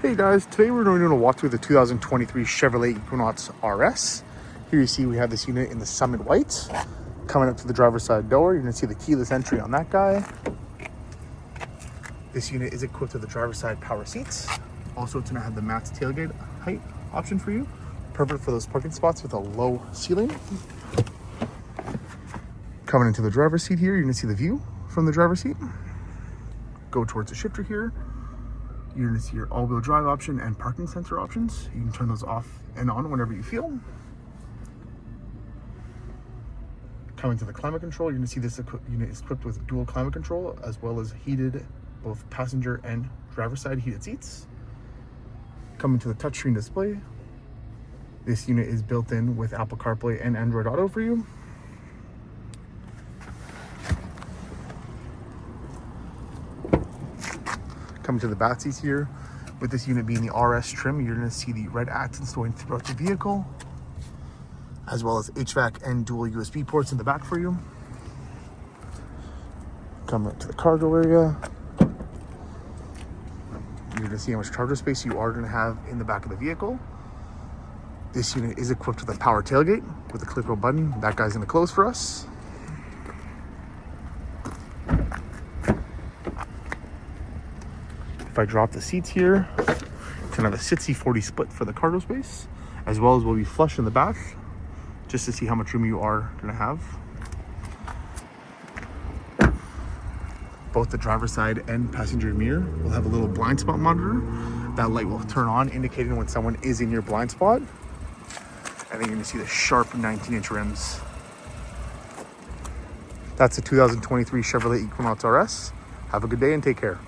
Hey guys, today we're doing a walkthrough of the 2023 Chevrolet Equinox RS. Here you see we have this unit in the Summit White. Coming up to the driver's side door, you're gonna see the keyless entry on that guy. This unit is equipped with the driver's side power seats. Also, it's gonna have the max tailgate height option for you. Perfect for those parking spots with a low ceiling. Coming into the driver's seat here, you're gonna see the view from the driver's seat. Go towards the shifter here. You're gonna see your all-wheel drive option and parking sensor options. You can turn those off and on whenever you feel. Coming to the climate control, you're gonna see this unit is equipped with dual climate control as well as heated, both passenger and driver side heated seats. Coming to the touchscreen display, this unit is built in with Apple CarPlay and Android Auto for you. Coming to the back seats here, with this unit being the RS trim, you're going to see the red accents going throughout the vehicle, as well as HVAC and dual USB ports in the back for you. Coming up to the cargo area, you're going to see how much cargo space you are going to have in the back of the vehicle. This unit is equipped with a power tailgate with a click button. That guy's going to close for us. If I drop the seats here, it's gonna have a 60-40 split for the cargo space, as well as will be flush in the back, just to see how much room you are gonna have. Both the driver's side and passenger mirror will have a little blind spot monitor. That light will turn on, indicating when someone is in your blind spot. And then you're gonna see the sharp 19-inch rims. That's the 2023 Chevrolet Equinox RS. Have a good day and take care.